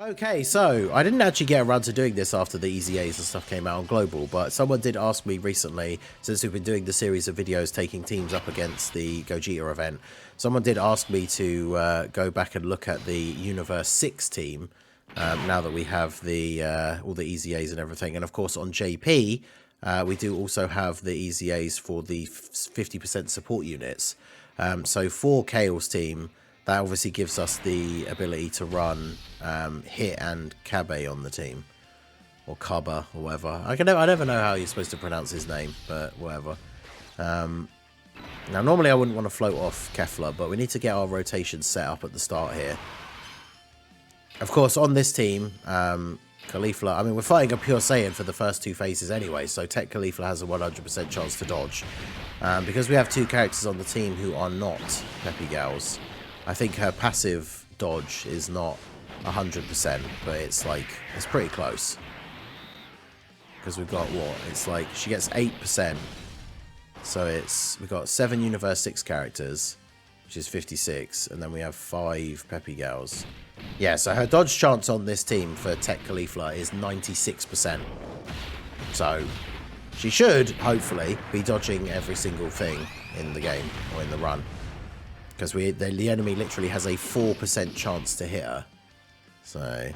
Okay, so I didn't actually get around to doing this after the Easy A's and stuff came out on Global, but someone did ask me recently, since we've been doing the series of videos taking teams up against the GOGETA event, someone did ask me to go back and look at the Universe 6 team, now that we have the all the Easy A's and everything. And of course on JP, we do also have the Easy A's for the 50% support units. So for Kale's team, that obviously gives us the ability to run Hit and Kabe on the team. Or Kaba, or whatever. I never know how you're supposed to pronounce his name, but whatever. Now, normally I wouldn't want to float off Kefla, but we need to get our rotation set up at the start here. Of course, on this team, Caulifla, I mean, we're fighting a Pure Saiyan for the first two phases anyway, so Tech Caulifla has a 100% chance to dodge. Because we have two characters on the team who are not Peppy Gals, I think her passive dodge is not 100%, but it's like, it's pretty close. Because we've got what? It's like, she gets 8%. So we've got 7 Universe 6 characters, which is 56, and then we have 5 Peppy Gals. Yeah, so her dodge chance on this team for Tech Caulifla is 96%. So she should, hopefully, be dodging every single thing in the game, or in the run. Because the enemy literally has a 4% chance to hit her. So...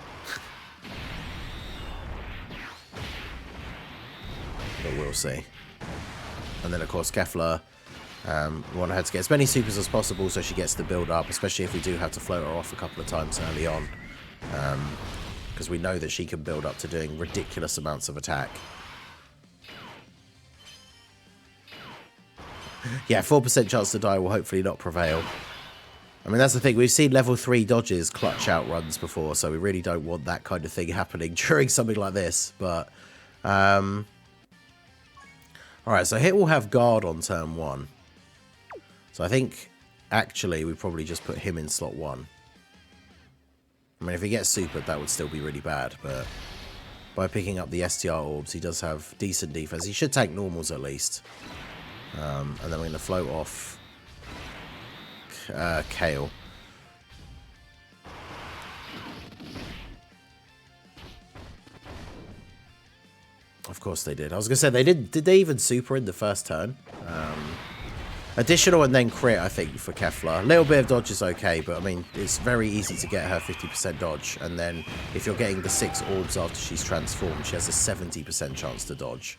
but we'll see. And then, of course, Kefla, we want her to get as many supers as possible so she gets the build up, especially if we do have to float her off a couple of times early on. Because we know that she can build up to doing ridiculous amounts of attack. Yeah, 4% chance to die will hopefully not prevail. I mean, that's the thing. We've seen level 3 dodges clutch out runs before, so we really don't want that kind of thing happening during something like this. But, alright, so Hit will have guard on turn 1. So I think, actually, we probably just put him in slot 1. I mean, if he gets supered, that would still be really bad, but by picking up the STR orbs, he does have decent defense. He should tank normals at least. And then we're going to float off Kale. Of course they did. I was going to say, did they even super in the first turn? Additional and then crit, I think, for Kefla. A little bit of dodge is okay, but I mean, it's very easy to get her 50% dodge. And then if you're getting the 6 orbs after she's transformed, she has a 70% chance to dodge.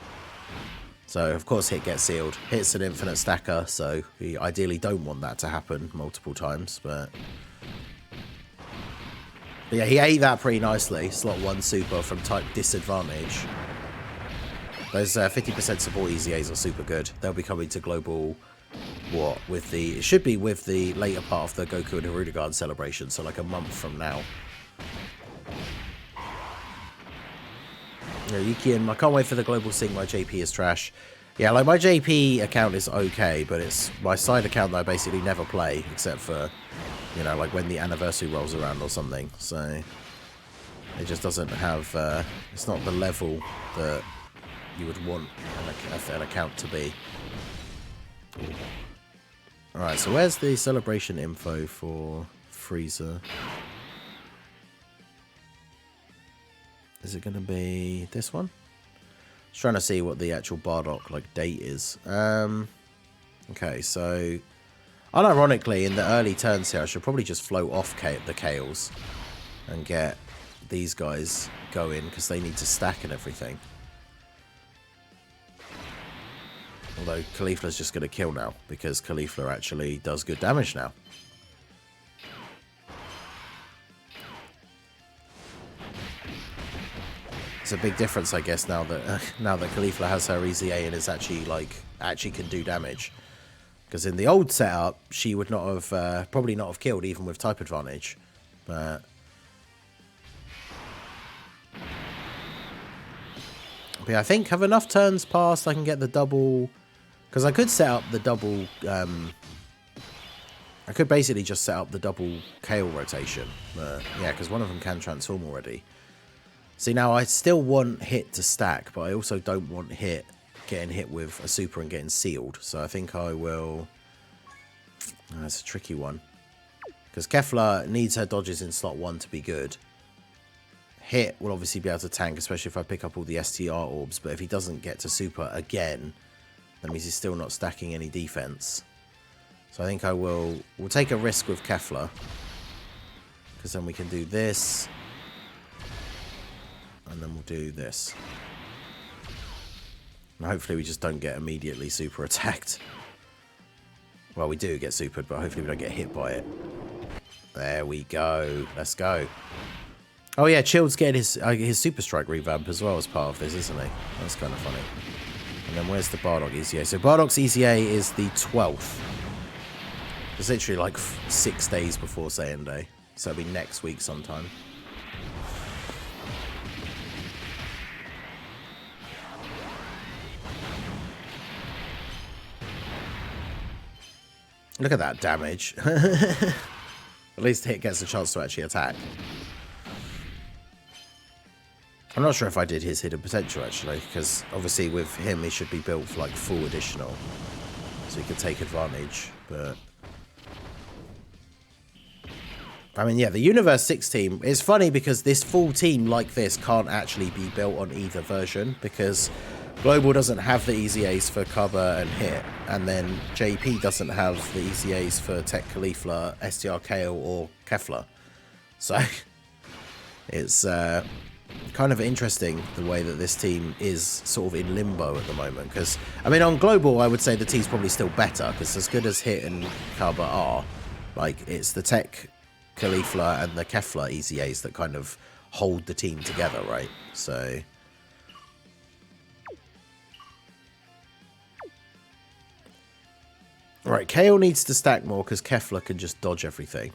So, of course, Hit gets sealed. Hit's an infinite stacker, so we ideally don't want that to happen multiple times, but yeah, he ate that pretty nicely. Slot 1 super from type disadvantage. Those 50% support Easy A's are super good. They'll be coming to Global, what, with the... It should be with the later part of the Goku and Hirudegarn celebration, so like a month from now. Yeah, Yukian, I can't wait for the global sync. My JP is trash. Yeah, like my JP account is okay, but it's my side account that I basically never play, except for, you know, like when the anniversary rolls around or something. So it just doesn't have, it's not the level that you would want an account to be. Alright, so where's the celebration info for Frieza? Is it going to be this one? Just trying to see what the actual Bardock like date is. Okay, so unironically, in the early turns here, I should probably just float off the Kales and get these guys going because they need to stack and everything. Although Caulifla's just going to kill now because Caulifla actually does good damage now. It's a big difference, I guess, now that Caulifla has her Easy A and is actually can do damage. Because in the old setup, she would not have probably not have killed even with type advantage. But yeah, I think have enough turns passed. I can get the double. Because I could set up the double. I could basically just set up the double Kale rotation. But yeah, because one of them can transform already. See, now I still want Hit to stack, but I also don't want Hit getting hit with a super and getting sealed. So I think I will... Oh, that's a tricky one. Because Kefla needs her dodges in slot 1 to be good. Hit will obviously be able to tank, especially if I pick up all the STR orbs. But if he doesn't get to super again, that means he's still not stacking any defense. So I think we'll take a risk with Kefla. Because then we can do this. And then we'll do this. And hopefully we just don't get immediately super attacked. Well, we do get supered, but hopefully we don't get hit by it. There we go. Let's go. Oh yeah, Chilled's getting his Super Strike revamp as well as part of this, isn't he? That's kind of funny. And then where's the Bardock EZA? So Bardock's EZA is the 12th. It's literally like 6 days before Saiyan Day. So it'll be next week sometime. Look at that damage. At least Hit gets a chance to actually attack. I'm not sure if I did his hidden potential actually, because obviously with him he should be built for like full additional. So he could take advantage, but... I mean, yeah, the Universe 6 team is funny because this full team like this can't actually be built on either version because Global doesn't have the EZAs for cover and hit, and then JP doesn't have the EZAs for Tech Caulifla, STR Kale, or Kefla. So it's kind of interesting the way that this team is sort of in limbo at the moment. Because, I mean, on Global, I would say the team's probably still better because as good as Hit and cover are, like, it's the Tech Caulifla and the Kefla EZAs that kind of hold the team together, right? So... Right, Kale needs to stack more because Kefla can just dodge everything.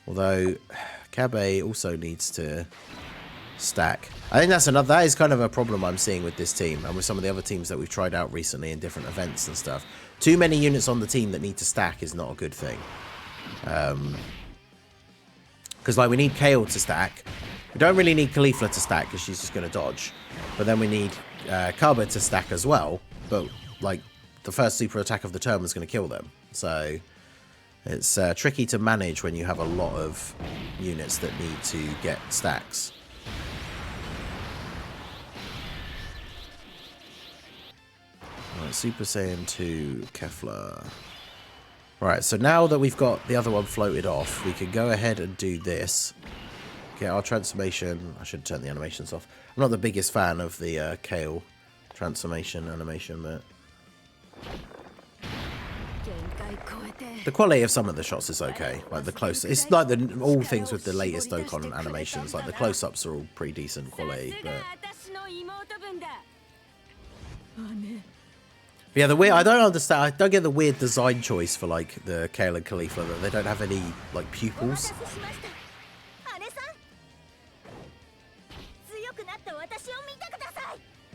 Although, Kabe also needs to stack. I think that is kind of a problem I'm seeing with this team and with some of the other teams that we've tried out recently in different events and stuff. Too many units on the team that need to stack is not a good thing. Because, like, we need Kale to stack. We don't really need Caulifla to stack because she's just going to dodge. But then we need Kaba to stack as well. But, like... the first super attack of the turn was going to kill them. So it's tricky to manage when you have a lot of units that need to get stacks. Right, Super Saiyan 2 Kefla. Right, so now that we've got the other one floated off, we can go ahead and do this. Get our transformation. I should turn the animations off. I'm not the biggest fan of the Kale transformation animation, but... the quality of some of the shots is okay. Like the close, it's like all things with the latest Dokkan animations. Like the close-ups are all pretty decent quality. But yeah, the weird. I don't understand. I don't get the weird design choice for like the Kale and Caulifla that they don't have any like pupils.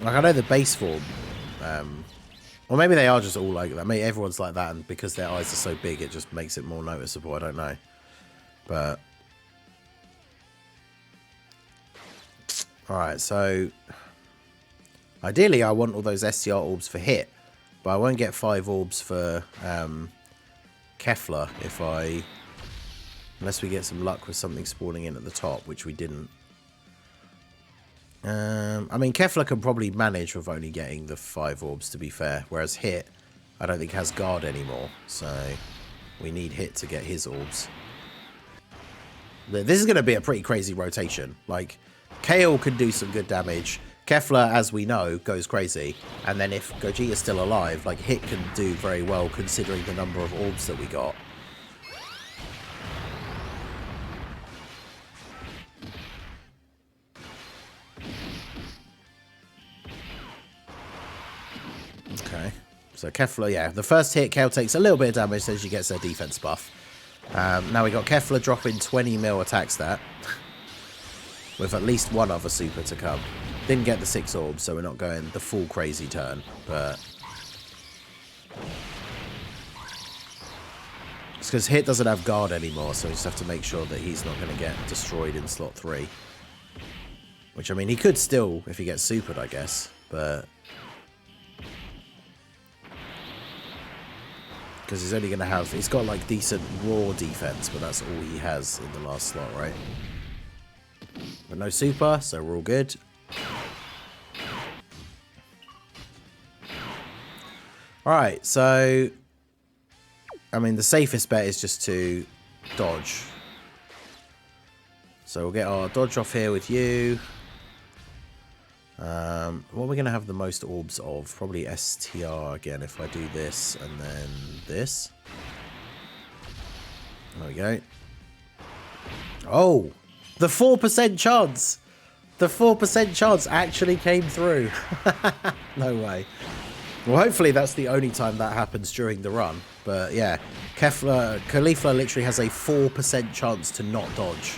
Like I know the base form. Or maybe they are just all like that. Maybe everyone's like that, and because their eyes are so big, it just makes it more noticeable. I don't know. But... alright, so... ideally, I want all those STR orbs for Hit. But I won't get 5 orbs for Kefla if I... unless we get some luck with something spawning in at the top, which we didn't. I mean, Kefla can probably manage with only getting the 5 orbs, to be fair. Whereas Hit, I don't think has guard anymore. So, we need Hit to get his orbs. This is going to be a pretty crazy rotation. Like, Kale can do some good damage. Kefla, as we know, goes crazy. And then if Gogeta's still alive, like, Hit can do very well considering the number of orbs that we got. Okay, so Kefla, yeah, the first hit, Kale takes a little bit of damage, so she gets her defense buff. Now we got Kefla dropping 20 mil attack stat, with at least one other super to come. Didn't get the 6 orbs, so we're not going the full crazy turn, but... it's because Hit doesn't have guard anymore, so we just have to make sure that he's not going to get destroyed in slot 3. Which, I mean, he could still, if he gets supered, I guess, but... because he's only going to have... he's got, like, decent raw defense, but that's all he has in the last slot, right? But no super, so we're all good. Alright, so... I mean, the safest bet is just to dodge. So we'll get our dodge off here with you. What are we going to have the most orbs of? Probably STR again if I do this and then this. There we go. Oh! The 4% chance! The 4% chance actually came through. No way. Well, hopefully that's the only time that happens during the run. But yeah, Khalifa literally has a 4% chance to not dodge.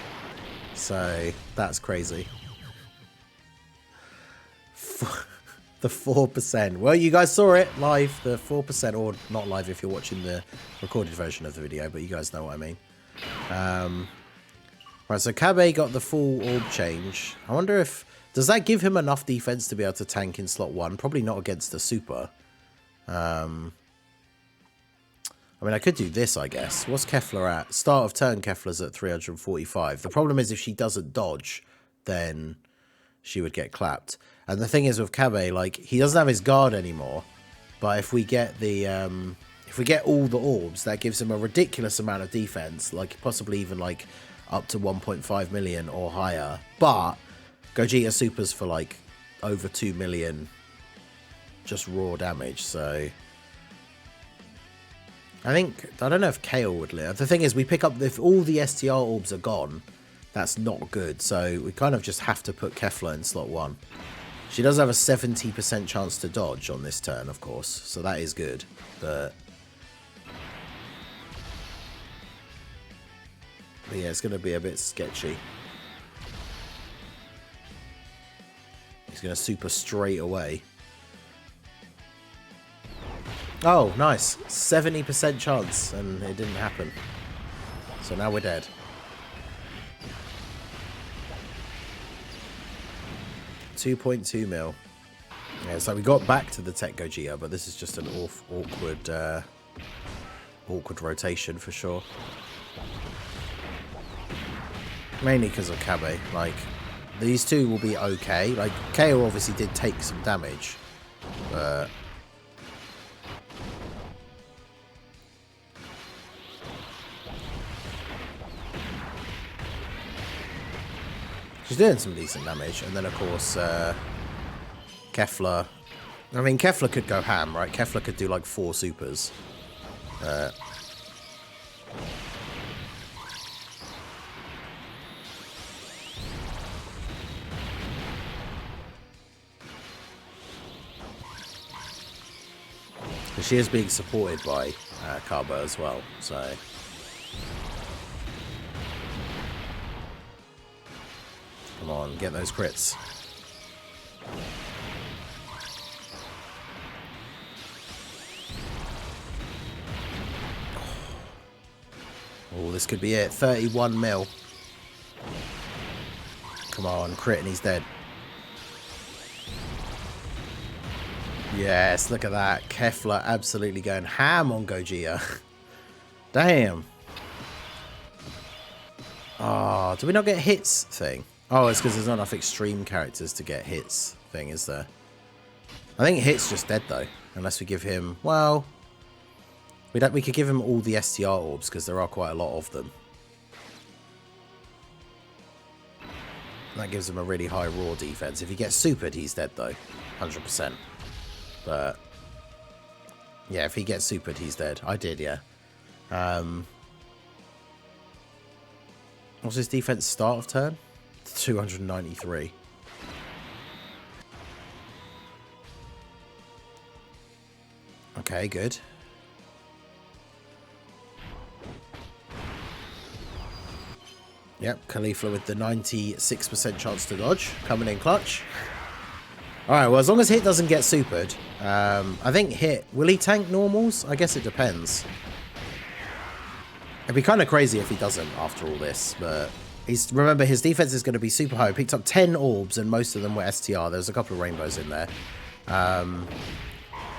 So that's crazy. The 4%. Well, you guys saw it live. The 4%, or not live if you're watching the recorded version of the video, but you guys know what I mean. Right, so Kabe got the full orb change. I wonder if... Does that give him enough defense to be able to tank in slot 1? Probably not against the super. I mean, I could do this, I guess. What's Kefla at? Start of turn, Kefla's at 345. The problem is if she doesn't dodge, then she would get clapped. And the thing is with Kabe, like, he doesn't have his guard anymore. But if we get the... if we get all the orbs, that gives him a ridiculous amount of defense. Like, possibly even, like, up to 1.5 million or higher. But... Gogeta supers for like over 2 million just raw damage, so I don't know if Kale would live. The thing is, we pick up, if all the STR orbs are gone, that's not good, so we kind of just have to put Kefla in slot 1. She does have a 70% chance to dodge on this turn, of course, so that is good, but yeah, it's going to be a bit sketchy. He's going to super straight away. Oh, nice. 70% chance, and it didn't happen. So now we're dead. $2.2 mil. Yeah, so we got back to the Tech Gogeta, but this is just an awkward rotation for sure. Mainly because of Kabe, like... These two will be okay. Like, KO obviously did take some damage. But... she's doing some decent damage. And then, of course, Kefla... I mean, Kefla could go ham, right? Kefla could do, like, 4 supers. She is being supported by Carbo as well, so... Come on, get those crits. Oh, this could be it. 31 mil. Come on, crit and he's dead. Yes, look at that. Kefla absolutely going ham on Gogeta. Damn. Oh, do we not get hits thing? Oh, it's because there's not enough extreme characters to get hits thing, is there? I think hit's just dead, though. Unless we give him... Well... We could give him all the STR orbs, because there are quite a lot of them. That gives him a really high raw defense. If he gets supered, he's dead, though. 100%. But yeah, if he gets supered, he's dead. I did, yeah. What's his defense start of turn? 293. Okay, good. Yep, Khalifa with the 96% chance to dodge, coming in clutch. Alright, well, as long as Hit doesn't get supered, I think Hit... Will he tank normals? I guess it depends. It'd be kind of crazy if he doesn't after all this, but... Remember, his defense is going to be super high. He picked up 10 orbs, and most of them were STR. There's a couple of rainbows in there.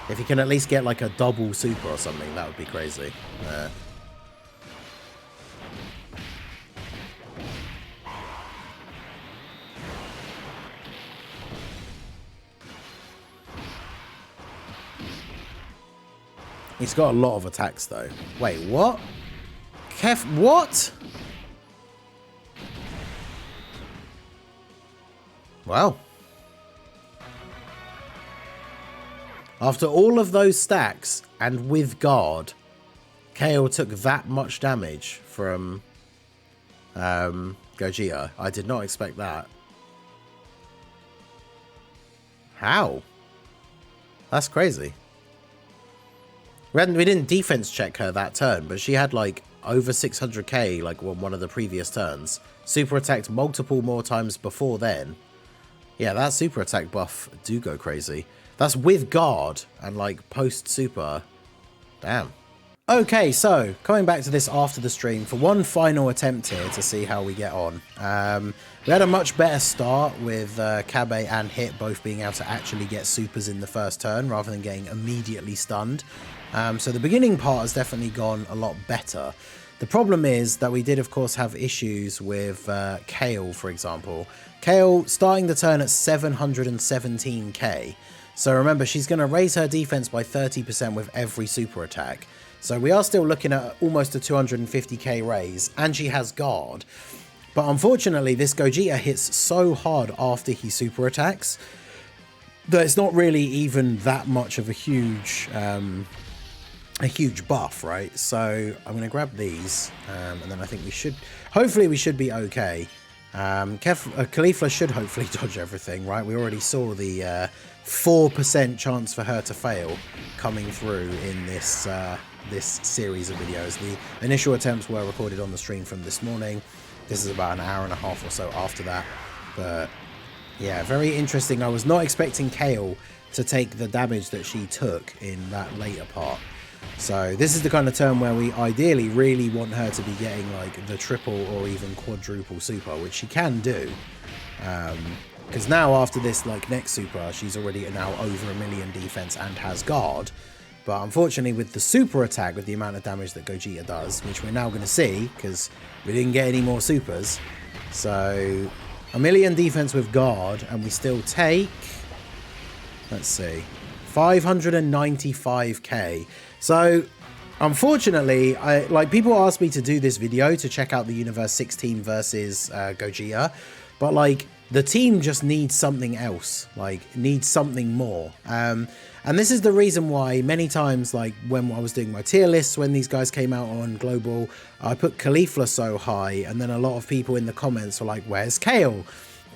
If he can at least get, like, a double super or something, that would be crazy. He's got a lot of attacks, though. Wait, what? What? Wow. After all of those stacks, and with guard, Kale took that much damage from Gogeta. I did not expect that. How? That's crazy. We didn't defense check her that turn, but she had like over 600k like on one of the previous turns. Super attacked multiple more times before then. Yeah, that super attack buff do go crazy. That's with guard and like post super. Damn. Okay, so coming back to this after the stream for one final attempt here to see how we get on. We had a much better start with Kabe and Hit both being able to actually get supers in the first turn rather than getting immediately stunned. So the beginning part has definitely gone a lot better. The problem is that we did, of course, have issues with Kale, for example. Kale starting the turn at 717k. So remember, she's going to raise her defense by 30% with every super attack. So we are still looking at almost a 250k raise, and she has guard. But unfortunately, this Gogeta hits so hard after he super attacks that it's not really even that much of a huge buff, right? So I'm going to grab these, and then I think we should, hopefully we should be okay. Khalifa should hopefully dodge everything, right? We already saw the 4% chance for her to fail coming through in this this series of videos. The initial attempts were recorded on the stream from this morning. This is about an hour and a half or so after that. But yeah, very interesting. I was not expecting Kale to take the damage that she took in that later part. So this is the kind of turn where we ideally really want her to be getting like the triple or even quadruple super, which she can do. Because now after this like next super, she's already now over 1 million defense and has guard. But unfortunately with the super attack, with the amount of damage that Gogeta does, which we're now going to see because we didn't get any more supers. So 1 million defense with guard, and we still take, let's see, 595k. So unfortunately, like people asked me to do this video to check out the Universe 16 versus Gogeta, but like the team just needs something else, like needs something more. And this is the reason why many times, like when I was doing my tier lists, when these guys came out on Global, I put Khalifa so high, and then a lot of people in the comments were like, where's Kale?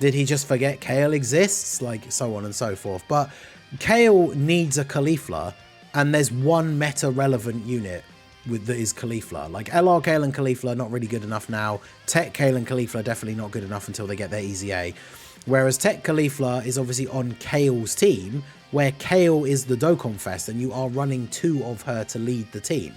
Did he just forget Kale exists? Like so on and so forth. But Kale needs a Khalifa, and there's one meta relevant unit that is Khalifa. Like LR Kale and Khalifa are not really good enough now. Tech Kale and Khalifa are definitely not good enough until they get their Easy A. Whereas Tech Khalifa is obviously on Kale's team, where Kale is the Dokkan Fest, and you are running 2 of her to lead the team.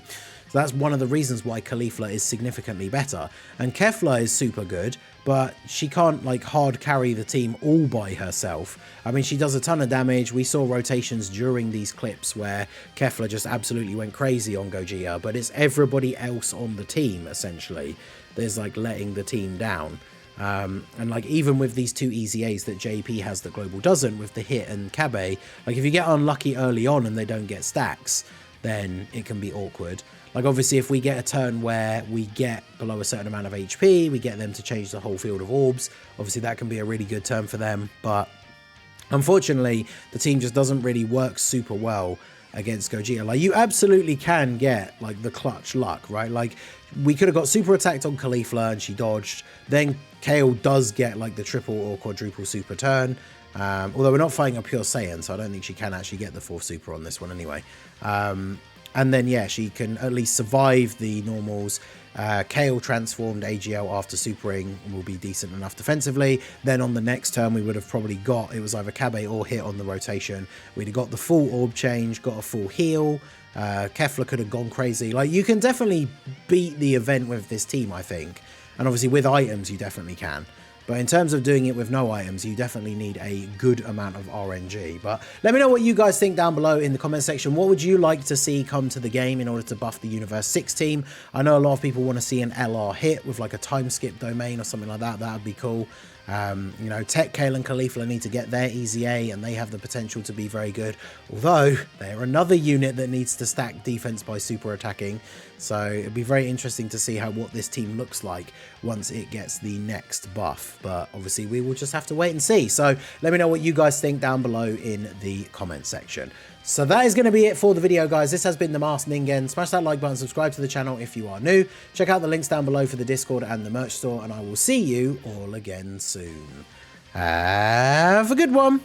So that's one of the reasons why Khalifa is significantly better. And Kefla is super good, but she can't like hard carry the team all by herself. I mean, she does a ton of damage. We saw rotations during these clips where Kefla just absolutely went crazy on Gogeta, but it's everybody else on the team, essentially. There's like letting the team down. And like even with these 2 Easy A's that JP has that Global doesn't, with the Hit and Kabe, like if you get unlucky early on and they don't get stacks, then it can be awkward. Like obviously if we get a turn where we get below a certain amount of HP, we get them to change the whole field of orbs, obviously that can be a really good turn for them. But unfortunately the team just doesn't really work super well against Gogeta. Like you absolutely can get like the clutch luck, right? Like we could have got super attacked on Khalifa and she dodged. Then Kale does get like the triple or quadruple super turn. Although we're not fighting a pure Saiyan, so I don't think she can actually get the 4th super on this one anyway. And then yeah, she can at least survive the normals. Kale transformed AGL after supering will be decent enough defensively. Then on the next turn we would have probably got, it was either Kabe or Hit on the rotation. We'd have got the full orb change, got a full heal. Kefla could have gone crazy. Like you can definitely beat the event with this team, I think. And obviously with items you definitely can. But in terms of doing it with no items, you definitely need a good amount of RNG. But let me know what you guys think down below in the comment section. What would you like to see come to the game in order to buff the Universe 6 team? I know a lot of people want to see an LR Hit with like a time skip domain or something like that. That would be cool. You know, Tech, Kale and Khalifa need to get their easy A, and they have the potential to be very good. Although, they're another unit that needs to stack defense by super attacking. So, it'll be very interesting to see what this team looks like once it gets the next buff. But, obviously, we will just have to wait and see. So, let me know what you guys think down below in the comment section. So that is going to be it for the video, guys. This has been the Masked Ningen. Smash that like button, subscribe to the channel if you are new. Check out the links down below for the Discord and the merch store, and I will see you all again soon. Have a good one.